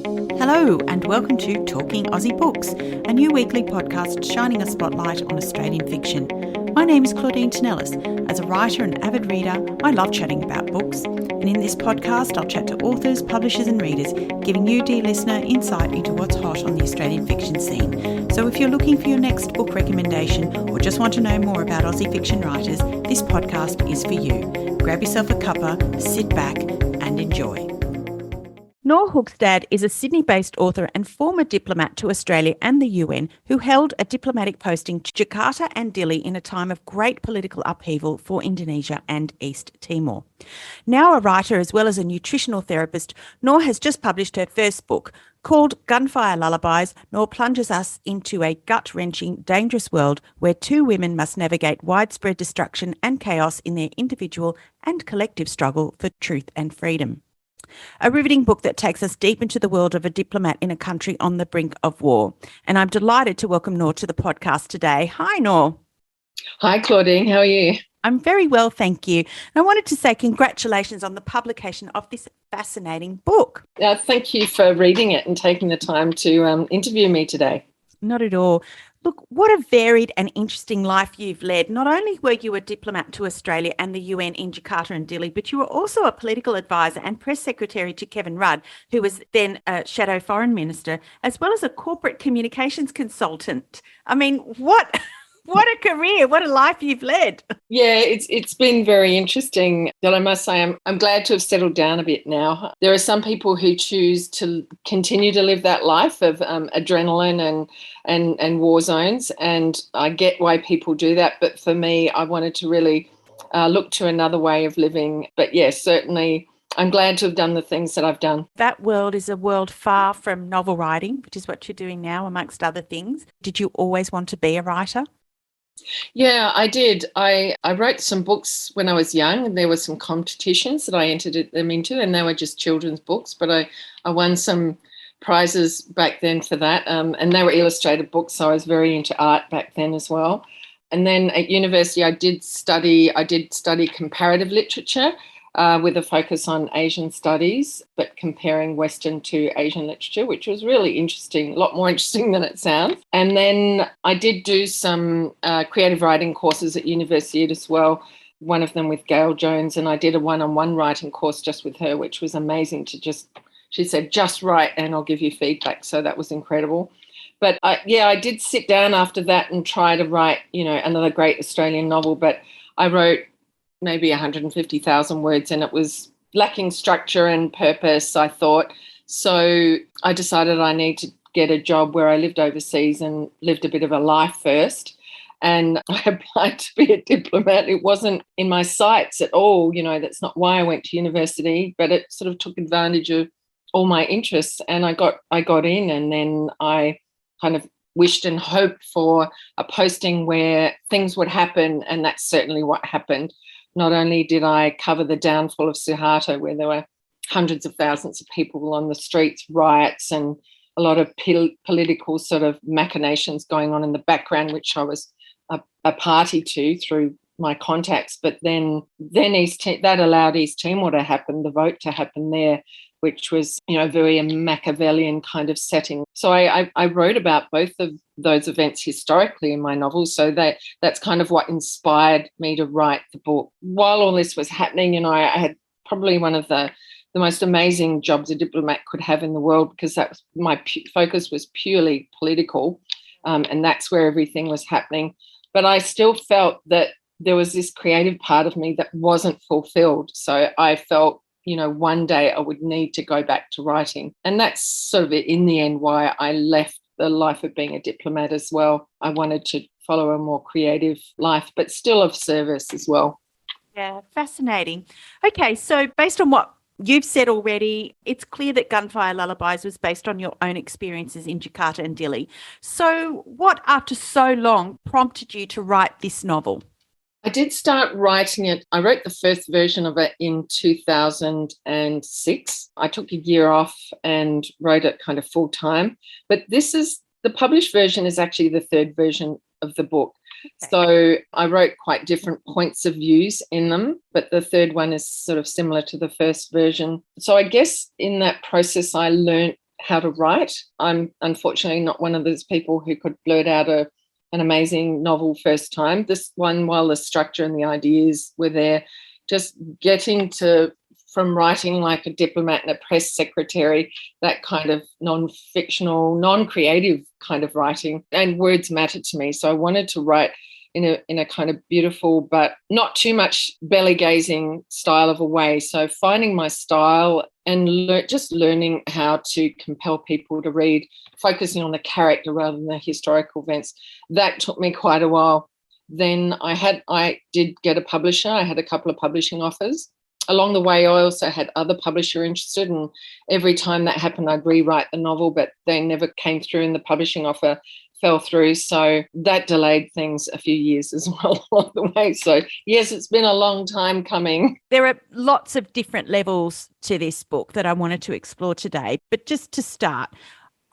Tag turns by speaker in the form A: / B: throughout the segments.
A: Hello and welcome to Talking Aussie Books, a new weekly podcast shining a spotlight on Australian fiction. My name is Claudine Tinellis. As a writer and avid reader, I love chatting about books. And in this podcast, I'll chat to authors, publishers and readers, giving you, dear listener, insight into what's hot on the Australian fiction scene. So if you're looking for your next book recommendation or just want to know more about Aussie fiction writers, this podcast is for you. Grab yourself a cuppa, sit back and enjoy. Nore Hoogstad is a Sydney-based author and former diplomat to Australia and the UN who held a diplomatic posting to Jakarta and Dili in a time of great political upheaval for Indonesia and East Timor. Now a writer as well as a nutritional therapist, Nore has just published her first book. Called Gunfire Lullabies, Nore plunges us into a gut-wrenching, dangerous world where two women must navigate widespread destruction and chaos in their individual and collective struggle for truth and freedom. A riveting book that takes us deep into the world of a diplomat in a country on the brink of war. And I'm delighted to welcome Nore to the podcast today. Hi, Nore.
B: Hi, Claudine. How are you?
A: I'm very well, thank you. And I wanted to say congratulations on the publication of this fascinating book.
B: Thank you for reading it and taking the time to interview me today.
A: Not at all. Look, what a varied and interesting life you've led. Not only were you a diplomat to Australia and the UN in Jakarta and Dili, but you were also a political advisor and press secretary to Kevin Rudd, who was then a shadow foreign minister, as well as a corporate communications consultant. I mean, what a career, what a life you've led.
B: Yeah, it's been very interesting. But I must say I'm glad to have settled down a bit now. There are some people who choose to continue to live that life of adrenaline and war zones, and I get why people do that. But for me, I wanted to really look to another way of living. But yes, certainly I'm glad to have done the things that I've done.
A: That world is a world far from novel writing, which is what you're doing now, amongst other things. Did you always want to be a writer?
B: Yeah, I did. I wrote some books when I was young, and there were some competitions that I entered them into, and they were just children's books, but I won some prizes back then for that, and they were illustrated books, so I was very into art back then as well. And then at university I did study comparative literature with a focus on Asian studies, but comparing Western to Asian literature, which was really interesting, a lot more interesting than it sounds. And then I did do some creative writing courses at university as well, one of them with Gail Jones, and I did a one-on-one writing course just with her, which was amazing she said, just write and I'll give you feedback. So that was incredible. But I did sit down after that and try to write, another great Australian novel, but I wrote maybe 150,000 words and it was lacking structure and purpose, I thought. So I decided I need to get a job where I lived overseas and lived a bit of a life first. And I applied to be a diplomat. It wasn't in my sights at all. That's not why I went to university, but it sort of took advantage of all my interests. And I got in, and then I kind of wished and hoped for a posting where things would happen. And that's certainly what happened. Not only did I cover the downfall of Suharto, where there were hundreds of thousands of people on the streets, riots, and a lot of political sort of machinations going on in the background, which I was a party to through my contacts. But then that allowed East Timor to happen, the vote to happen there, which was, very a Machiavellian kind of setting. So I wrote about both of those events historically in my novels. So that's kind of what inspired me to write the book. While all this was happening, I had probably one of the most amazing jobs a diplomat could have in the world, because that was my focus was purely political, and that's where everything was happening. But I still felt that there was this creative part of me that wasn't fulfilled. So I felt, one day I would need to go back to writing. And that's sort of in the end why I left the life of being a diplomat as well. I wanted to follow a more creative life, but still of service as well.
A: Yeah, fascinating. Okay, so based on what you've said already, it's clear that Gunfire Lullabies was based on your own experiences in Jakarta and Dili. So what, after so long, prompted you to write this novel?
B: I did start writing it. I wrote the first version of it in 2006. I took a year off and wrote it kind of full time. But the published version is actually the third version of the book. Okay. So I wrote quite different points of views in them, but the third one is sort of similar to the first version. So I guess in that process, I learned how to write. I'm unfortunately not one of those people who could blurt out an amazing novel first time. This one, while the structure and the ideas were there, just getting to, from writing like a diplomat and a press secretary, that kind of non-fictional, non-creative kind of writing, and words mattered to me. So I wanted to write in a kind of beautiful but not too much belly gazing style of a way. So finding my style and just learning how to compel people to read, focusing on the character rather than the historical events, that took me quite a while. Then I did get a publisher. I had a couple of publishing offers. Along the way, I also had other publisher interested, and every time that happened, I'd rewrite the novel, but they never came through and the publishing offer fell through. So that delayed things a few years as well along the way. So yes, it's been a long time coming.
A: There are lots of different levels to this book that I wanted to explore today. But just to start,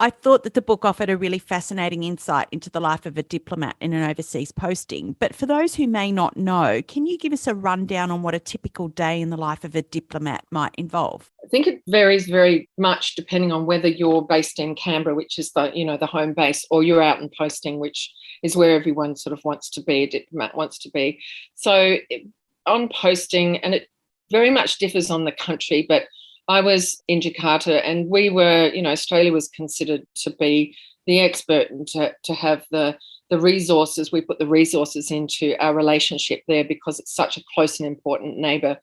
A: I thought that the book offered a really fascinating insight into the life of a diplomat in an overseas posting. But for those who may not know, can you give us a rundown on what a typical day in the life of a diplomat might involve?
B: I think it varies very much depending on whether you're based in Canberra, which is the home base, or you're out in posting, which is where everyone sort of wants to be, a diplomat wants to be. So on posting, and it very much differs on the country, but I was in Jakarta, and we were, Australia was considered to be the expert and to have the resources. We put the resources into our relationship there because it's such a close and important neighbour.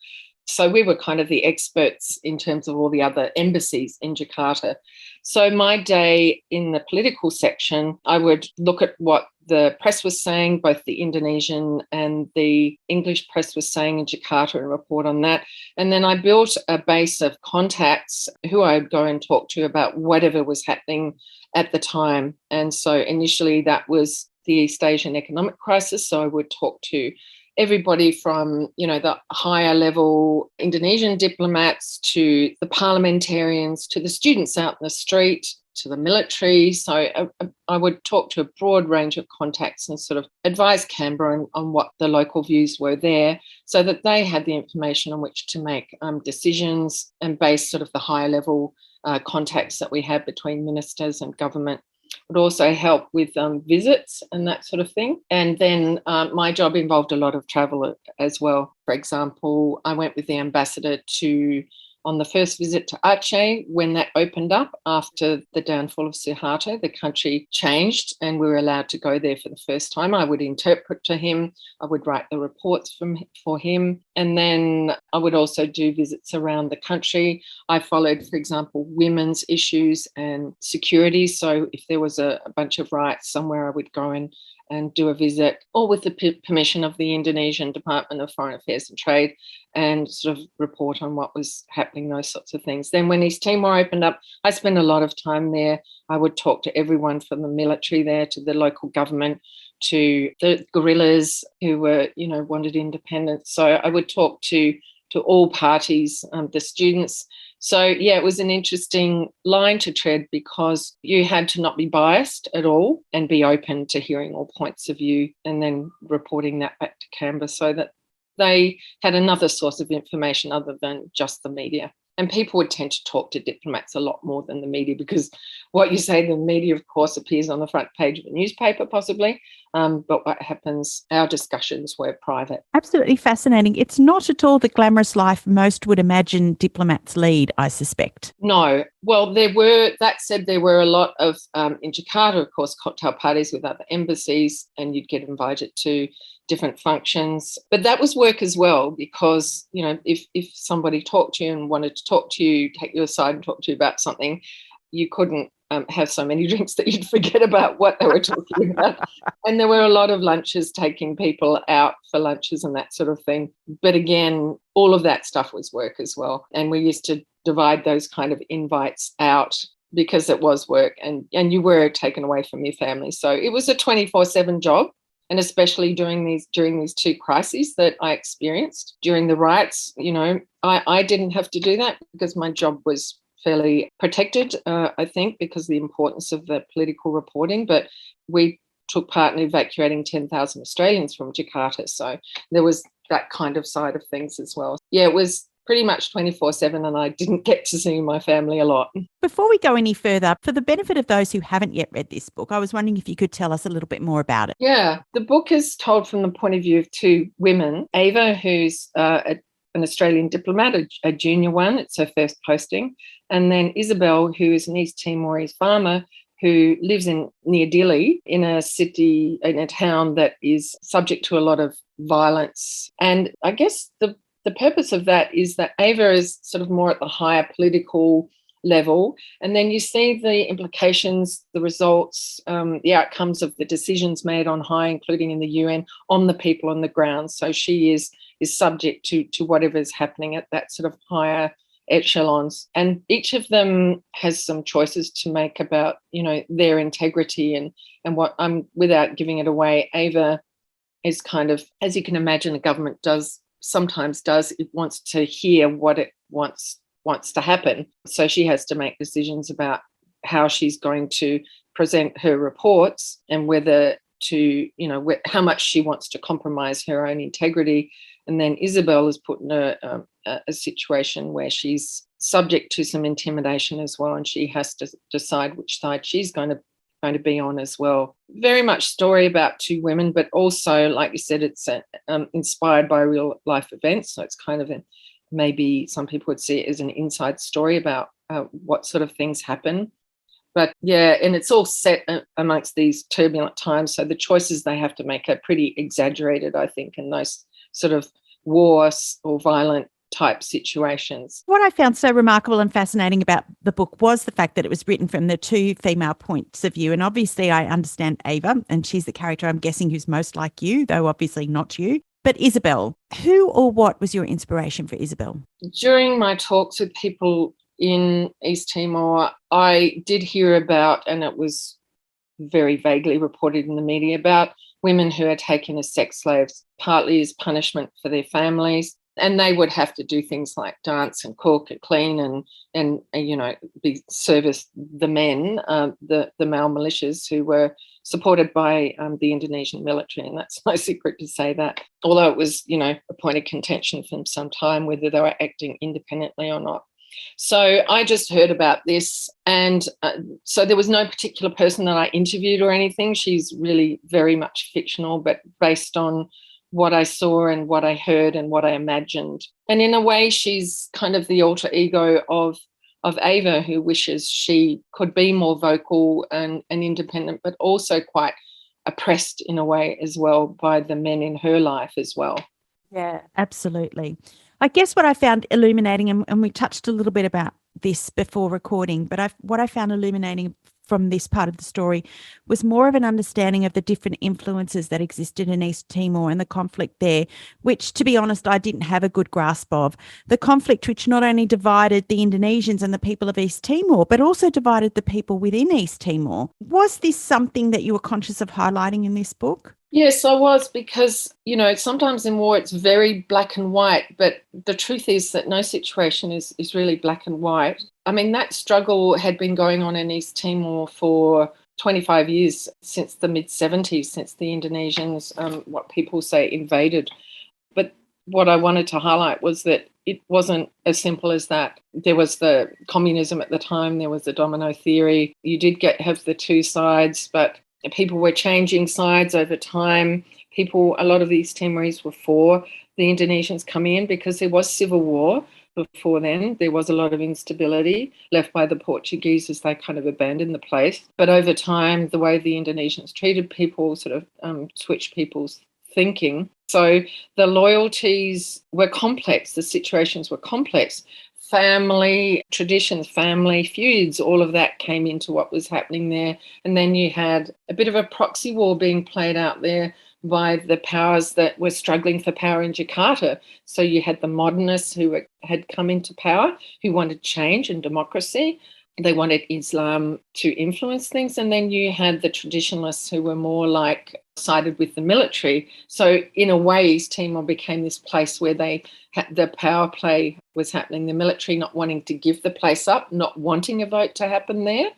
B: So we were kind of the experts in terms of all the other embassies in Jakarta. So my day in the political section, I would look at what the press was saying, both the Indonesian and the English press was saying in Jakarta, and report on that. And then I built a base of contacts who I would go and talk to about whatever was happening at the time. And so initially that was the East Asian economic crisis. So I would talk to everybody from, the higher level Indonesian diplomats to the parliamentarians to the students out in the street to the military. So I would talk to a broad range of contacts and sort of advise Canberra on what the local views were there, so that they had the information on which to make decisions, and base sort of the higher level contacts that we had between ministers and government. Would also help with visits and that sort of thing. And then my job involved a lot of travel as well. For example, I went with the ambassador on the first visit to Aceh when that opened up after the downfall of Suharto. The country changed and we were allowed to go there for the first time. I would interpret to him. I would write the reports for him. And then I would also do visits around the country. I followed, for example, women's issues and security. So if there was a bunch of riots somewhere, I would go and do a visit, or with the permission of the Indonesian Department of Foreign Affairs and Trade, and sort of report on what was happening, those sorts of things. Then when East Timor opened up, I spent a lot of time there. I would talk to everyone from the military there to the local government to the guerrillas who were, wanted independence. So I would talk to all parties, the students. So, yeah, it was an interesting line to tread because you had to not be biased at all and be open to hearing all points of view and then reporting that back to Canberra so that they had another source of information other than just the media. And people would tend to talk to diplomats a lot more than the media, because what you say, the media, of course, appears on the front page of a newspaper, possibly. But what happens, our discussions were private.
A: Absolutely fascinating. It's not at all the glamorous life most would imagine diplomats lead, I suspect.
B: No. Well, there were a lot of, in Jakarta, of course, cocktail parties with other embassies, and you'd get invited to different functions. But that was work as well, because, if somebody talked to you and wanted to talk to you, take you aside and talk to you about something, you couldn't have so many drinks that you'd forget about what they were talking about. And there were a lot of lunches, taking people out for lunches and that sort of thing. But again, all of that stuff was work as well. And we used to divide those kind of invites out because it was work, and you were taken away from your family. So it was a 24/7 job. And especially during these two crises that I experienced during the riots, I didn't have to do that because my job was fairly protected, I think, because of the importance of the political reporting. But we took part in evacuating 10,000 Australians from Jakarta. So there was that kind of side of things as well. Yeah, it was pretty much 24/7, and I didn't get to see my family a lot.
A: Before we go any further, for the benefit of those who haven't yet read this book, I was wondering if you could tell us a little bit more about it.
B: Yeah, the book is told from the point of view of two women. Ava, who's an Australian diplomat, a junior one, it's her first posting, and then Isabel, who is an East Timorese farmer who lives near Dili, in a city, in a town that is subject to a lot of violence. And I guess the purpose of that is that Ava is sort of more at the higher political level, and then you see the implications, the results, the outcomes of the decisions made on high, including in the UN, on the people on the ground. So she is subject to whatever is happening at that sort of higher echelons, and each of them has some choices to make about, you know, their integrity and what without giving it away. Ava is kind of, as you can imagine, a government sometimes does, it wants to hear what it wants to happen. So she has to make decisions about how she's going to present her reports and whether to, you know, how much she wants to compromise her own integrity. And then Isabel is put in a situation where she's subject to some intimidation as well, and she has to decide which side she's going to be on as well. Very much story about two women, but also, like you said, it's inspired by real life events. So it's kind of maybe some people would see it as an inside story about what sort of things happen. But yeah, and it's all set amongst these turbulent times. So the choices they have to make are pretty exaggerated, I think, in those sort of wars or violent type situations.
A: What I found so remarkable and fascinating about the book was the fact that it was written from the two female points of view. And obviously I understand Ava, and she's the character I'm guessing who's most like you, though obviously not you. But Isabel, who or what was your inspiration for Isabel?
B: During my talks with people in East Timor, I did hear about, and it was very vaguely reported in the media, about women who are taken as sex slaves, partly as punishment for their families. And they would have to do things like dance and cook and clean and you know, service the men, the male militias who were supported by the Indonesian military. And that's no secret to say that, although it was, you know, a point of contention for some time whether they were acting independently or not. So I just heard about this, and so there was no particular person that I interviewed or anything. She's really very much fictional, but based on what I saw and what I heard and what I imagined. And in a way, she's kind of the alter ego of Ava, who wishes she could be more vocal and independent, but also quite oppressed in a way as well by the men in her life as well.
A: Yeah, absolutely. I guess what I found illuminating, and we touched a little bit about this before recording, but what I found illuminating from this part of the story was more of an understanding of the different influences that existed in East Timor and the conflict there, which, to be honest, I didn't have a good grasp of. The conflict which not only divided the Indonesians and the people of East Timor, but also divided the people within East Timor. Was this something that you were conscious of highlighting in this book?
B: Yes, I was, because, you know, sometimes in war it's very black and white, but the truth is that no situation is really black and white. I mean, that struggle had been going on in East Timor for 25 years, since the mid-70s, since the Indonesians, what people say, invaded. But what I wanted to highlight was that it wasn't as simple as that. There was the communism at the time, there was the domino theory. You did have the two sides, but people were changing sides over time. A lot of the East Timorese were for the Indonesians coming in because there was civil war before then. There was a lot of instability left by the Portuguese as they kind of abandoned the place. But over time, the way the Indonesians treated people sort of switched people's thinking. So the loyalties were complex. The situations were complex. Family traditions, family feuds, all of that came into what was happening there. And then you had a bit of a proxy war being played out there by the powers that were struggling for power in Jakarta. So you had the modernists who had come into power, who wanted change and democracy. They wanted Islam to influence things. And then you had the traditionalists who were more like sided with the military. So in a way, East Timor became this place where the power play was happening, the military not wanting to give the place up, not wanting a vote to happen there.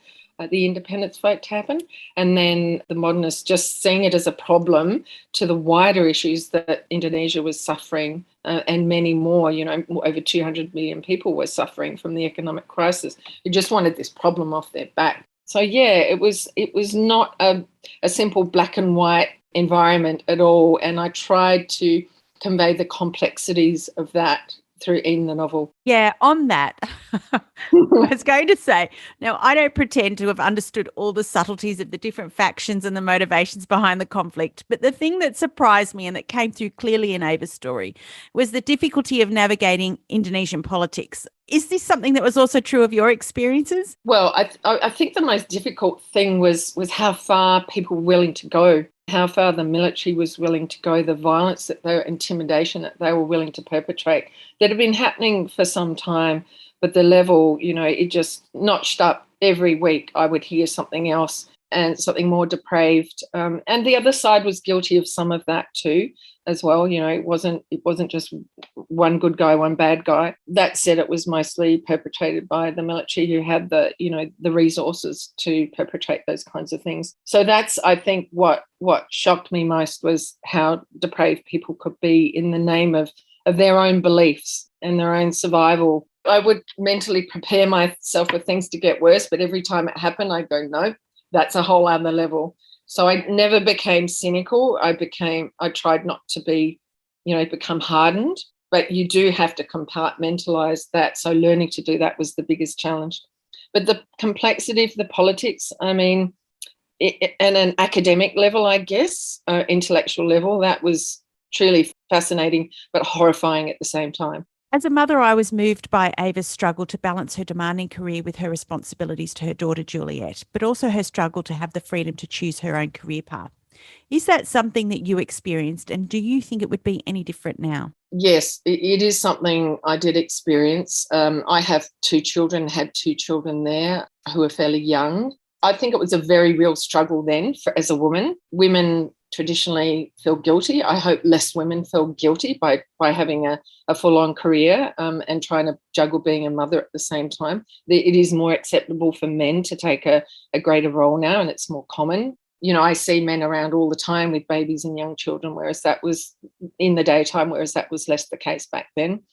B: the independence vote to happen, and then the modernists just seeing it as a problem to the wider issues that Indonesia was suffering, and many more, over 200 million people were suffering from the economic crisis. Who just wanted this problem off their back. So yeah, it was not a simple black and white environment at all, and I tried to convey the complexities of that in the novel.
A: Yeah, on that, I was going to say, now I don't pretend to have understood all the subtleties of the different factions and the motivations behind the conflict, but the thing that surprised me and that came through clearly in Ava's story was the difficulty of navigating Indonesian politics. Is this something that was also true of your experiences?
B: Well, I think the most difficult thing was how far people were willing to go, how far the military was willing to go, the violence, intimidation that they were willing to perpetrate, that had been happening for some time, but the level, it just notched up every week. I would hear something else and something more depraved. And the other side was guilty of some of that too, as well. It wasn't just one good guy, one bad guy. That said, it was mostly perpetrated by the military, who had the resources to perpetrate those kinds of things. So that's, I think, what shocked me most was how depraved people could be in the name of their own beliefs and their own survival. I would mentally prepare myself for things to get worse, but every time it happened, I'd go, no, that's a whole other level. So I never became cynical. I tried not to be, become hardened, but you do have to compartmentalize that. So learning to do that was the biggest challenge. But the complexity of the politics, at an academic level, I guess, intellectual level, that was truly fascinating, but horrifying at the same time.
A: As a mother, I was moved by Ava's struggle to balance her demanding career with her responsibilities to her daughter Juliet, but also her struggle to have the freedom to choose her own career path. Is that something that you experienced, and do you think it would be any different now?
B: Yes, it is something I did experience. I have had two children there who are fairly young. I think it was a very real struggle then as a woman. Women traditionally feel guilty. I hope less women feel guilty by having a full-on career and trying to juggle being a mother at the same time. It is more acceptable for men to take a greater role now, and it's more common. I see men around all the time with babies and young children, whereas that was in the daytime, whereas that was less the case back then.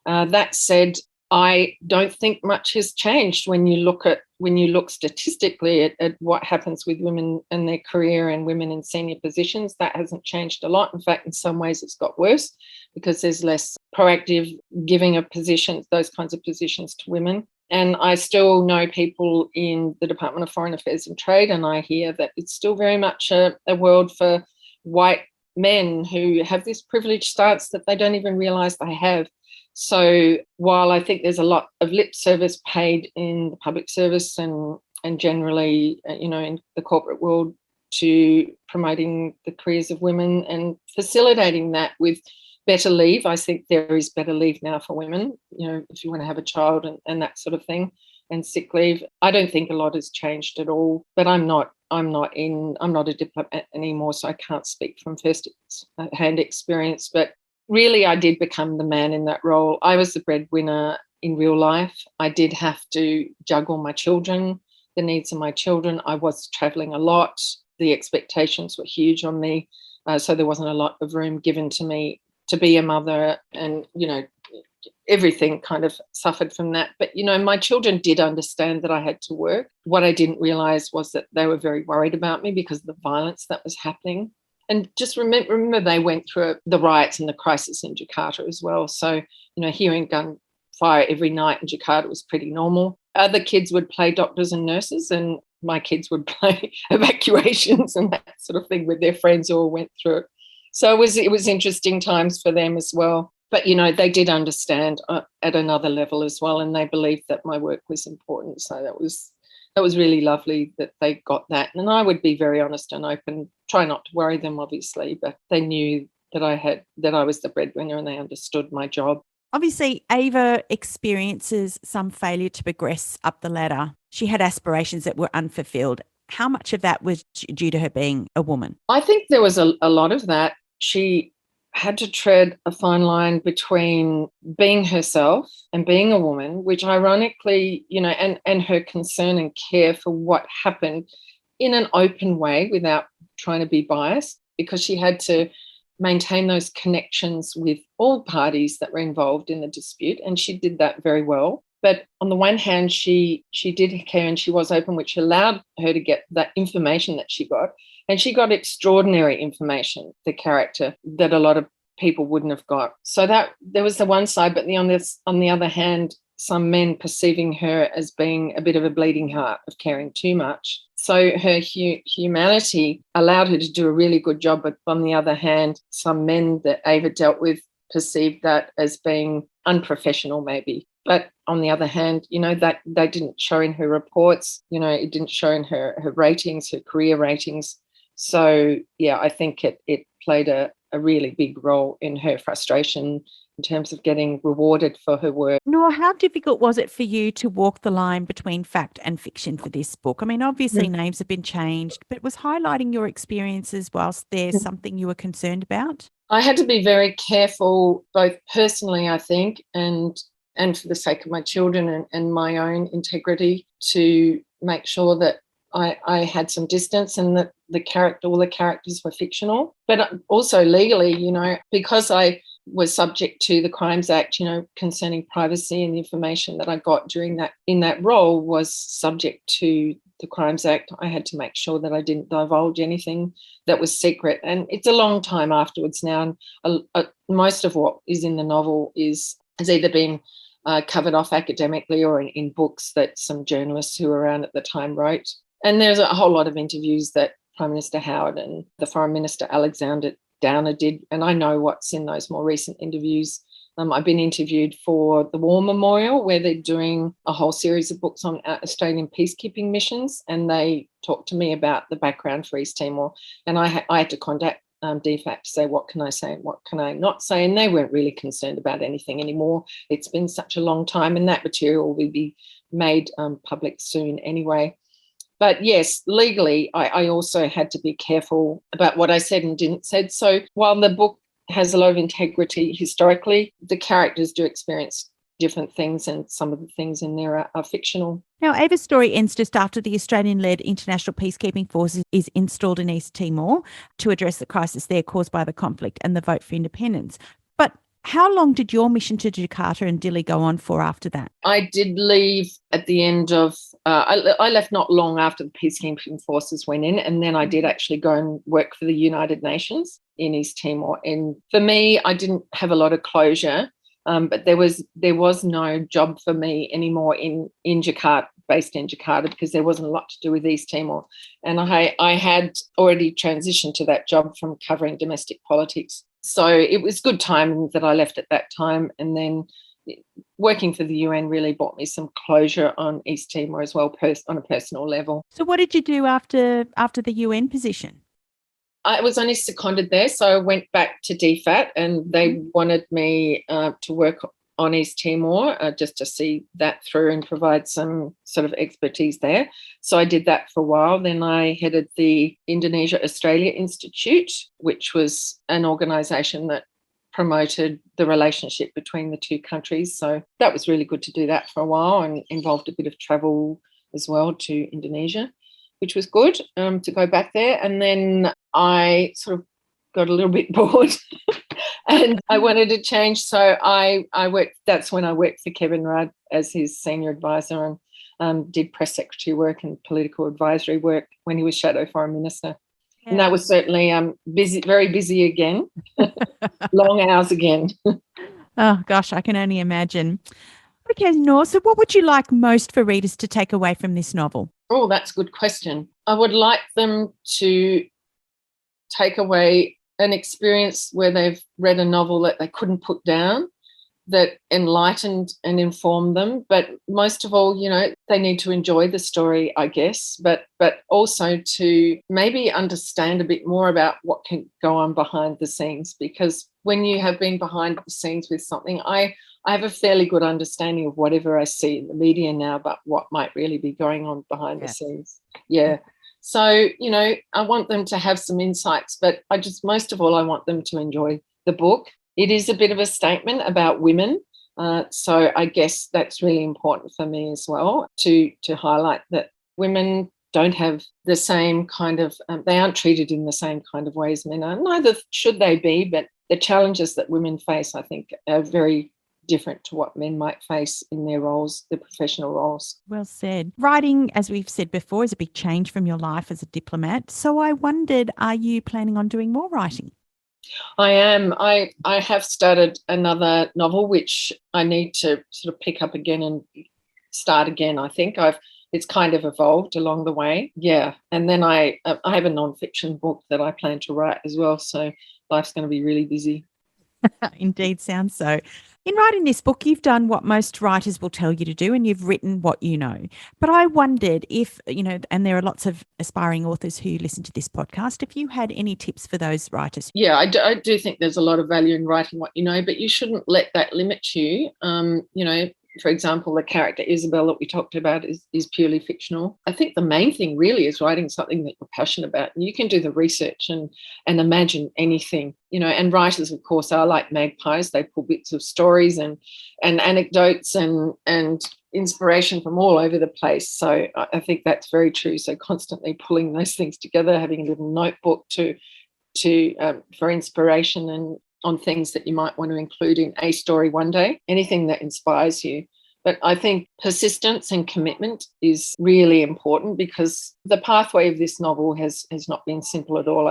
B: That said, I don't think much has changed when you look statistically at what happens with women and their career and women in senior positions. That hasn't changed a lot. In fact, in some ways it's got worse because there's less proactive giving of positions, those kinds of positions, to women. And I still know people in the Department of Foreign Affairs and Trade, and I hear that it's still very much a world for white men who have this privileged stance that they don't even realise they have. So while I think there's a lot of lip service paid in the public service and generally, in the corporate world to promoting the careers of women and facilitating that with better leave, I think there is better leave now for women, if you want to have a child and that sort of thing, and sick leave. I don't think a lot has changed at all, but I'm not a diplomat anymore, so I can't speak from first-hand experience, but really, I did become the man in that role. I was the breadwinner in real life. I did have to juggle my children, the needs of my children. I was travelling a lot. The expectations were huge on me. So there wasn't a lot of room given to me to be a mother, and, everything kind of suffered from that. But, my children did understand that I had to work. What I didn't realise was that they were very worried about me because of the violence that was happening. And just remember they went through the riots and the crisis in Jakarta as well. So, hearing gunfire every night in Jakarta was pretty normal. Other kids would play doctors and nurses, and my kids would play evacuations and that sort of thing with their friends who all went through it. So it was interesting times for them as well. But, they did understand at another level as well, and they believed that my work was important. So that was really lovely that they got that. And I would be very honest and open, try not to worry them, obviously, but they knew that I was the breadwinner and they understood my job.
A: Obviously, Ava experiences some failure to progress up the ladder. She had aspirations that were unfulfilled. How much of that was due to her being a woman?
B: I think there was a lot of that. She had to tread a fine line between being herself and being a woman, which ironically, and her concern and care for what happened in an open way without trying to be biased, because she had to maintain those connections with all parties that were involved in the dispute, and she did that very well. But on the one hand, she did care and she was open, which allowed her to get that information that she got. And she got extraordinary information, the character, that a lot of people wouldn't have got. So that there was the one side, but on the other hand, some men perceiving her as being a bit of a bleeding heart of caring too much. So her humanity allowed her to do a really good job. But on the other hand, some men that Ava dealt with perceived that as being unprofessional maybe. But on the other hand, that they didn't show in her reports, it didn't show in her ratings, her career ratings. So, yeah, I think it played a really big role in her frustration in terms of getting rewarded for her work.
A: Nor, how difficult was it for you to walk the line between fact and fiction for this book? I mean, obviously names have been changed, but was highlighting your experiences whilst there's something you were concerned about?
B: I had to be very careful, both personally, I think, and for the sake of my children and my own integrity, to make sure that I had some distance and that all the characters were fictional. But also legally, because I was subject to the Crimes Act, concerning privacy, and the information that I got in that role was subject to the Crimes Act. I had to make sure that I didn't divulge anything that was secret. And it's a long time afterwards now. And most of what is in the novel has either been covered off academically or in books that some journalists who were around at the time wrote. And there's a whole lot of interviews that Prime Minister Howard and the Foreign Minister Alexander Downer did, and I know what's in those more recent interviews. I've been interviewed for the War Memorial, where they're doing a whole series of books on Australian peacekeeping missions, and they talked to me about the background for East Timor, and I had to contact DFAT to say what can I say and what can I not say, and they weren't really concerned about anything anymore. It's been such a long time, and that material will be made public soon anyway. But yes, legally, I also had to be careful about what I said and didn't say. So while the book has a lot of integrity historically, the characters do experience different things, and some of the things in there are fictional.
A: Now, Ava's story ends just after the Australian-led International Peacekeeping Force is installed in East Timor to address the crisis there caused by the conflict and the vote for independence. But how long did your mission to Jakarta and Dili go on for after that?
B: I did leave at the end of, I left not long after the peacekeeping forces went in, and then I did actually go and work for the United Nations in East Timor. And for me, I didn't have a lot of closure, but there was no job for me anymore in Jakarta, based in Jakarta, because there wasn't a lot to do with East Timor. And I had already transitioned to that job from covering domestic politics. So it was good time that I left at that time, and then working for the UN really brought me some closure on East Timor as well, on a personal level.
A: So what did you do after the UN position?
B: I was only seconded there, so I went back to DFAT, and they wanted me to work on East Timor, just to see that through and provide some sort of expertise there. So I did that for a while. Then I headed the Indonesia Australia Institute, which was an organisation that promoted the relationship between the two countries. So that was really good to do that for a while, and involved a bit of travel as well to Indonesia, which was good to go back there. And then I sort of got a little bit bored and I wanted to change. So I worked, that's when I worked for Kevin Rudd as his senior advisor, and did press secretary work and political advisory work when he was Shadow Foreign Minister. Yeah. And that was certainly busy, very busy again, long hours again.
A: Oh, gosh, I can only imagine. Okay, Nore, so what would you like most for readers to take away from this novel?
B: Oh, that's a good question. I would like them to take away an experience where they've read a novel that they couldn't put down, that enlightened and informed them. But most of all, they need to enjoy the story, I guess, but also to maybe understand a bit more about what can go on behind the scenes. Because when you have been behind the scenes with something, I have a fairly good understanding of whatever I see in the media now about what might really be going on behind the scenes. Yeah. So, I want them to have some insights, but most of all, I want them to enjoy the book. It is a bit of a statement about women. So I guess that's really important for me as well, to highlight that women don't have the same kind of, they aren't treated in the same kind of ways men are. Neither should they be, but the challenges that women face, I think, are very different to what men might face in their roles, their professional roles.
A: Well said. Writing, as we've said before, is a big change from your life as a diplomat. So I wondered, are you planning on doing more writing?
B: I am. I have started another novel, which I need to sort of pick up again and start again. I think it's kind of evolved along the way. Yeah. And then I have a non-fiction book that I plan to write as well. So life's going to be really busy.
A: Indeed, sounds so. In writing this book, you've done what most writers will tell you to do, and you've written what you know. But I wondered if, and there are lots of aspiring authors who listen to this podcast, if you had any tips for those writers.
B: Yeah, I do think there's a lot of value in writing what you know, but you shouldn't let that limit you. For example, the character Isabel that we talked about is purely fictional. I think the main thing really is writing something that you're passionate about. And you can do the research and imagine anything, and writers, of course, are like magpies. They pull bits of stories and anecdotes and inspiration from all over the place. So I think that's very true. So constantly pulling those things together, having a little notebook for inspiration and on things that you might want to include in a story one day, anything that inspires you. But I think persistence and commitment is really important, because the pathway of this novel has not been simple at all.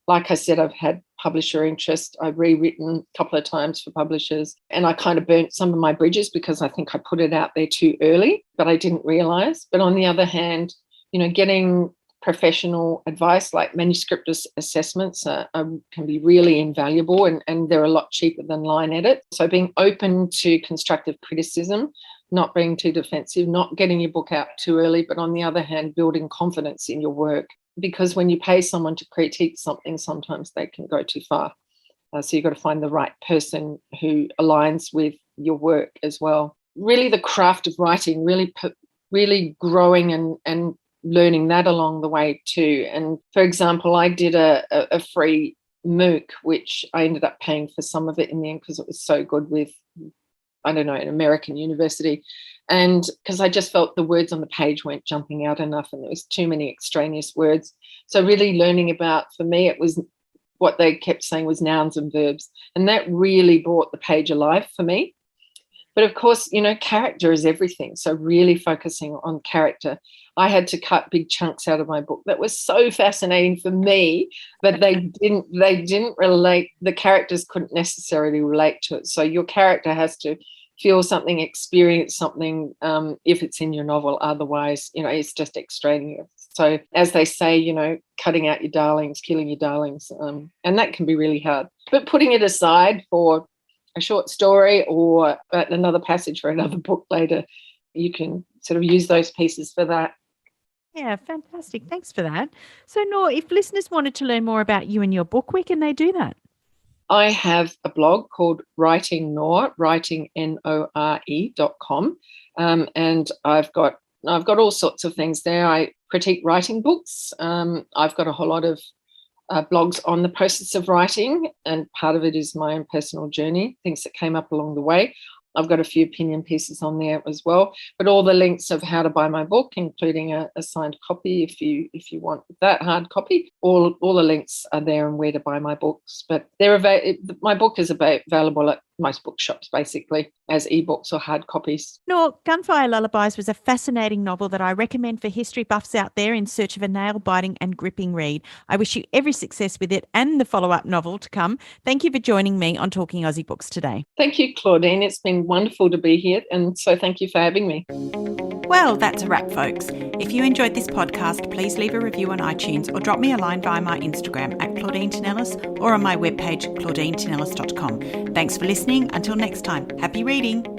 B: Like I said, I've had publisher interest. I've rewritten a couple of times for publishers, and I kind of burnt some of my bridges because I think I put it out there too early, but I didn't realise. But on the other hand, getting professional advice like manuscript assessments can be really invaluable, and they're a lot cheaper than line edit. So being open to constructive criticism, not being too defensive, not getting your book out too early, but on the other hand, building confidence in your work. Because when you pay someone to critique something, sometimes they can go too far. So you've got to find the right person who aligns with your work as well. Really the craft of writing, really growing and learning that along the way too. And for example, I did a free MOOC, which I ended up paying for some of it in the end because it was so good with, an American university. And because I just felt the words on the page weren't jumping out enough and there was too many extraneous words. So really learning about, for me, it was what they kept saying was nouns and verbs. And that really brought the page alive for me. But of course, character is everything. So really focusing on character. I had to cut big chunks out of my book that was so fascinating for me, but they didn't relate. The characters couldn't necessarily relate to it. So your character has to feel something, experience something, if it's in your novel. Otherwise, it's just extraneous. So as they say, cutting out your darlings, killing your darlings, and that can be really hard. But putting it aside for a short story or another passage for another book later, you can sort of use those pieces for that.
A: Yeah, fantastic. Thanks for that. So, Nore, if listeners wanted to learn more about you and your book, where can they do that?
B: I have a blog called Writing Nore, writing NORE.com, and I've got all sorts of things there. I critique writing books. I've got a whole lot of blogs on the process of writing, and part of it is my own personal journey, things that came up along the way. I've got a few opinion pieces on there as well, but all the links of how to buy my book, including a signed copy if you want that hard copy, all the links are there and where to buy my books. But my book is available at most bookshops, basically, as ebooks or hard copies.
A: Nore, Gunfire Lullabies was a fascinating novel that I recommend for history buffs out there in search of a nail-biting and gripping read. I wish you every success with it and the follow-up novel to come. Thank you for joining me on Talking Aussie Books today.
B: Thank you, Claudine. It's been wonderful to be here, and so thank you for having me.
A: Well, that's a wrap, folks. If you enjoyed this podcast, please leave a review on iTunes or drop me a line via my Instagram at Claudine Tinellis or on my webpage, claudinetинellis.com. Thanks for listening. Until next time, happy reading.